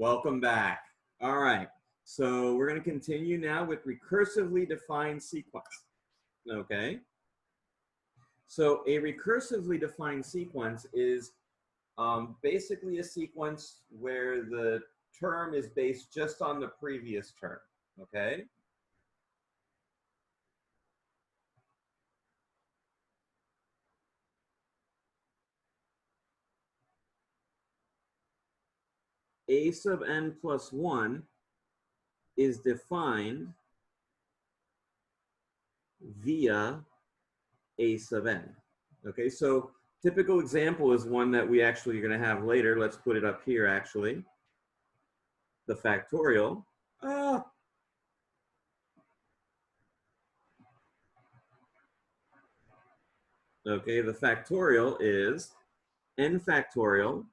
Welcome back. All right, so we're going to continue now with recursively defined sequence. Okay, so a recursively defined sequence is basically a sequence where the term is based just on the previous term. Okay. A sub n plus 1 is defined via a sub n. Okay, so typical example is one that we actually are going to have later. Let's put it up here, actually. The factorial. Okay, the factorial is n factorial.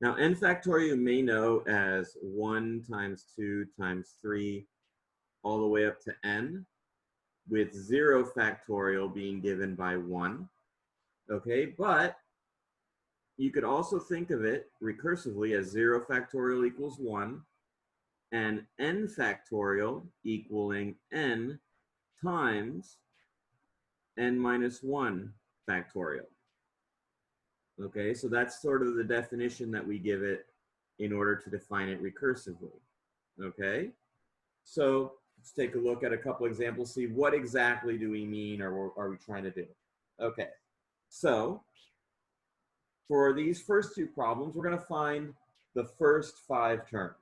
Now, n factorial you may know as 1 times 2 times 3 all the way up to n, with 0 factorial being given by 1. Okay, but you could also think of it recursively as 0 factorial equals 1 and n factorial equaling n times n minus 1 factorial. Okay, so that's sort of the definition that we give it in order to define it recursively. Okay, so let's take a look at a couple examples, see what exactly do we mean or are we trying to do. Okay, so for these first two problems, we're going to find the first 5 terms.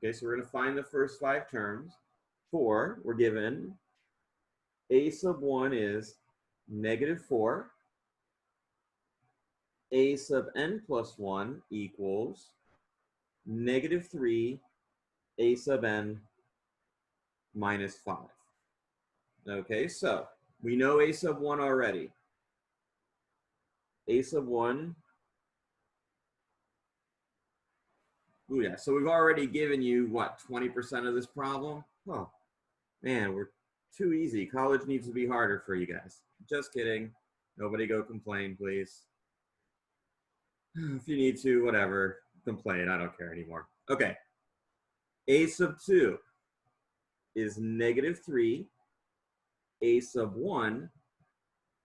Okay, so we're going to find the first 5 terms. We're given a sub 1 is -4. A sub n plus 1 equals -3 a sub n minus 5. Okay, so we know a sub 1 already. A sub 1. Ooh, yeah, so we've already given you, what, 20% of this problem? Oh, man, we're too easy. College needs to be harder for you guys. Just kidding. Nobody go complain, please. If you need to, whatever, complain. I don't care anymore. Okay. A sub 2 is -3 a sub 1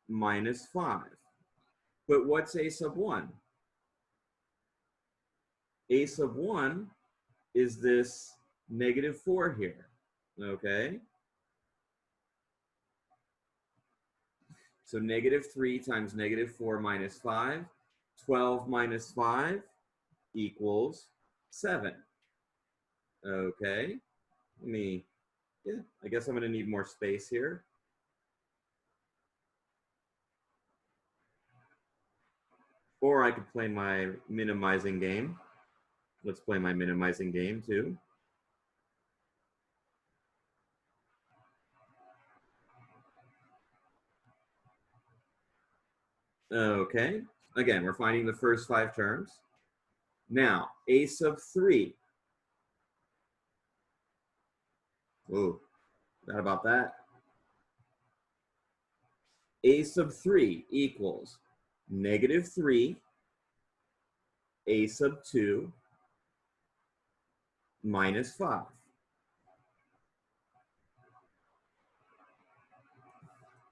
minus 5. But what's a sub 1? A sub 1 is this -4 here. Okay? So -3 times -4 minus 5. 12 minus 5 equals 7. Okay? I guess I'm going to need more space here. Or I could play my minimizing game. Let's play my minimizing game too. Okay, again, we're finding the first 5 terms. Now, a sub 3. Ooh, forgot about that. A sub 3 equals -3 a sub 2 minus 5.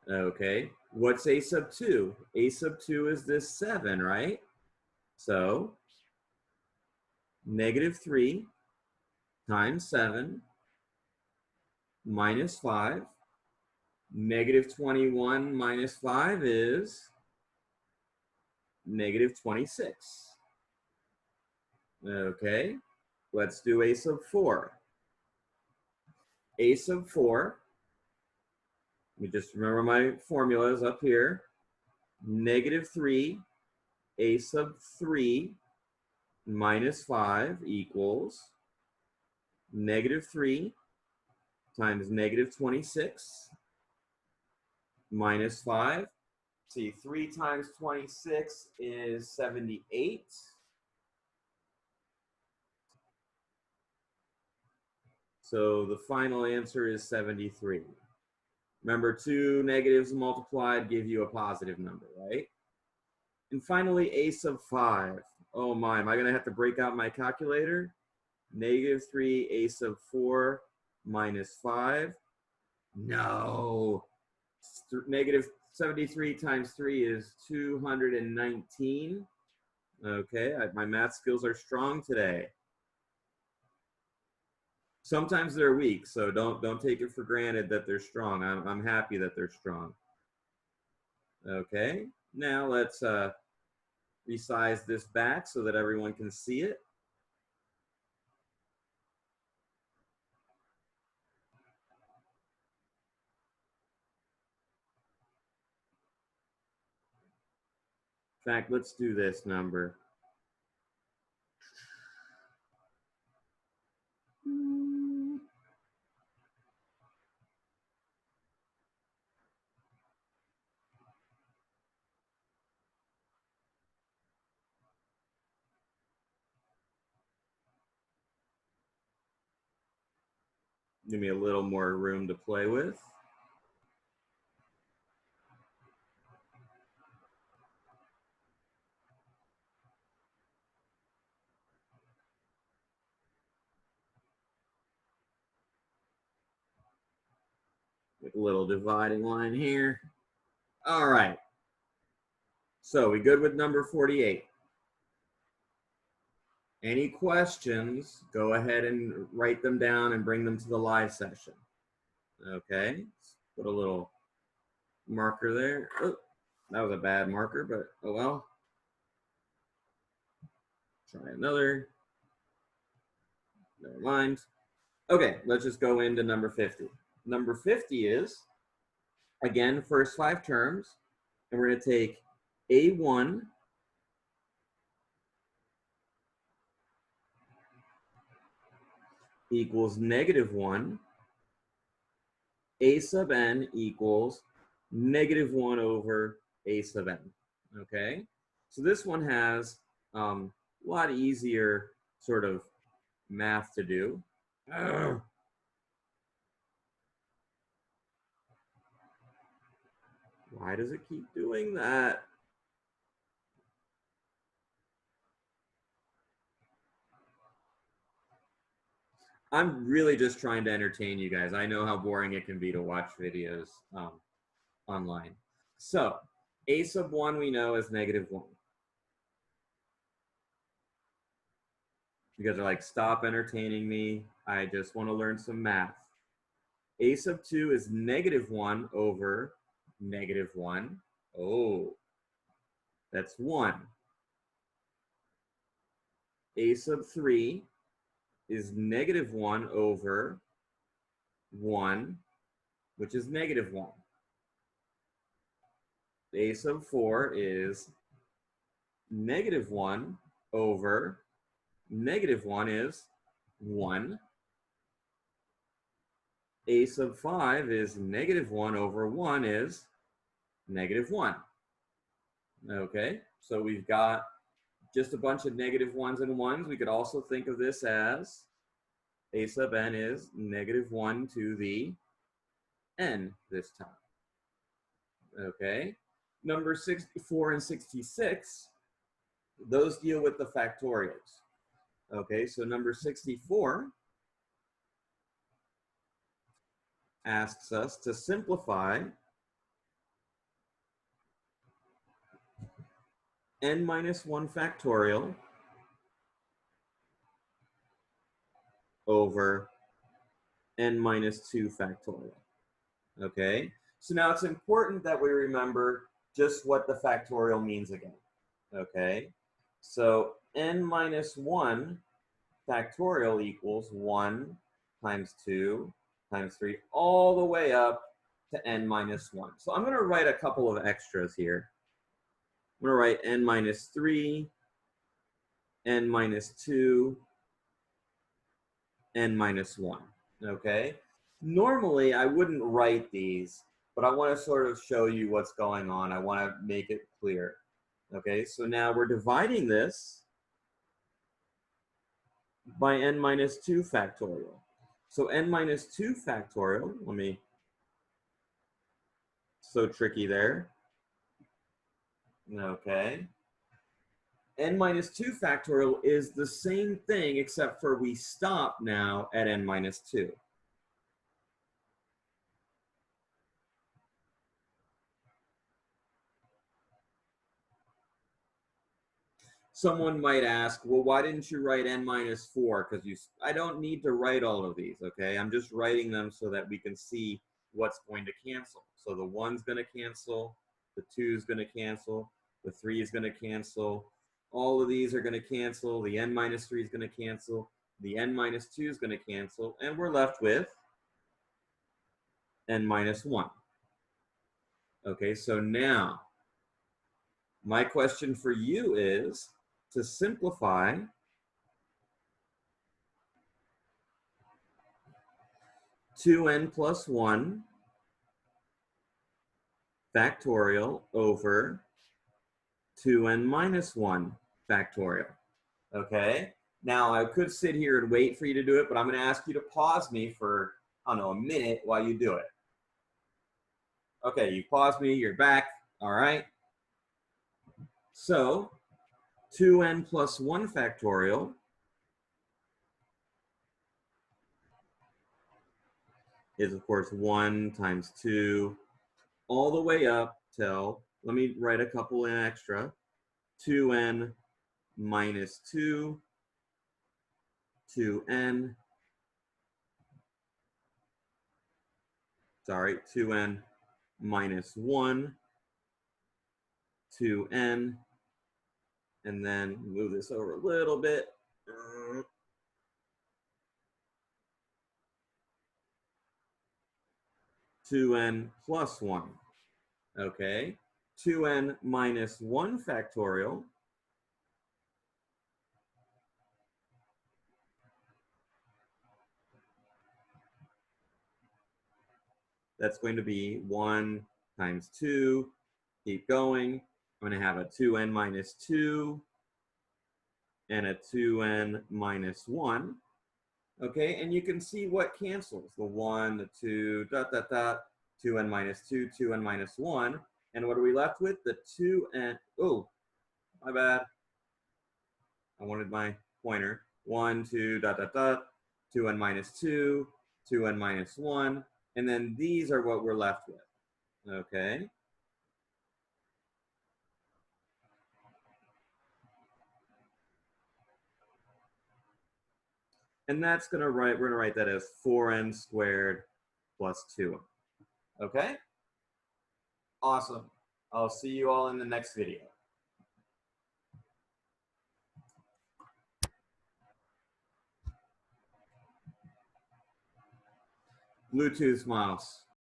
Okay, what's a sub 2? A sub 2 is this 7, right? So, -3 times 7 minus 5. -21 minus 5 is -26. Okay, let's do a sub 4. A sub 4, let me just remember my formulas up here. -3 a sub 3 minus 5 equals -3 times -26 minus 5. See, 3 times 26 is 78. So the final answer is 73. Remember, two negatives multiplied give you a positive number, right? And finally, a sub 5. Oh my, am I going to have to break out my calculator? Negative 3 a sub 4 minus 5. No. Negative 73 times 3 is 219. Okay, my math skills are strong today. Sometimes they're weak, so don't take it for granted that they're strong. I'm happy that they're strong. Okay, now let's resize this back so that everyone can see it. In fact, let's do this number. Give me a little more room to play with. With a little dividing line here. All right. So we good with number 48? Any questions, go ahead and write them down and bring them to the live session. Okay, let's put a little marker there. Oh, that was a bad marker, but oh well. Try another. Never mind. Okay, let's just go into number 50. Number 50 is, again, first 5 terms, and we're going to take A1 equals negative 1, A sub n equals negative 1 over A sub n. Okay, so this one has a lot easier sort of math to do. Ugh. Why does it keep doing that? I'm really just trying to entertain you guys. I know how boring it can be to watch videos online. So A sub 1 we know is negative 1. You guys are like, stop entertaining me. I just want to learn some math. A sub 2 is negative 1 over negative 1. Oh, that's 1. A sub 3 is negative 1 over 1, which is negative 1. A sub 4 is negative 1 over negative 1 is 1. A sub 5 is negative 1 over 1 is negative 1. Okay, so we've got just a bunch of negative 1s and 1s. We could also think of this as A sub n is negative 1 to the n this time. Okay, number 64 and 66, those deal with the factorials. Okay, so number 64 asks us to simplify n minus 1 factorial over n minus 2 factorial. Okay, so now it's important that we remember just what the factorial means again. Okay, so n minus 1 factorial equals 1 times 2 times 3 all the way up to n minus 1. So I'm going to write a couple of extras here. I'm going to write n minus 3, n minus 2, n minus 1. Okay? Normally, I wouldn't write these, but I want to sort of show you what's going on. I want to make it clear. Okay, so now we're dividing this by n minus 2 factorial. So n minus 2 factorial, let me so tricky there. Okay. N minus 2 factorial is the same thing, except for we stop now at n minus 2. Someone might ask, well, why didn't you write n minus 4? Because I don't need to write all of these, okay? I'm just writing them so that we can see what's going to cancel. So the 1's going to cancel, the 2's going to cancel, the 3 is going to cancel. All of these are going to cancel. The n minus 3 is going to cancel. The n minus 2 is going to cancel. And we're left with n minus 1. Okay, so now my question for you is to simplify 2n plus 1 factorial over 2n minus 1 factorial. Okay? Now, I could sit here and wait for you to do it, but I'm going to ask you to pause me for, I don't know, a minute while you do it. Okay, you paused me, you're back. All right? So, 2n plus 1 factorial is, of course, 1 times 2 all the way up till, let me write a couple in extra, 2n minus 2, 2n, 2n minus 1, 2n, and then move this over a little bit. 2n plus 1. Okay, 2n minus 1 factorial that's going to be 1 times 2, keep going. I'm going to have a 2n minus 2 and a 2n minus 1. Okay, and you can see what cancels. The 1, the 2, dot, dot, dot, 2n minus 2, 2n minus 1. And what are we left with? The 2n, oh, my bad. I wanted my pointer. 1, 2, dot, dot, dot, 2n minus 2, 2n minus 1. And then these are what we're left with. Okay. And that's going to write, we're going to write that as 4n squared plus 2. Okay? Awesome. I'll see you all in the next video. Bluetooth mouse.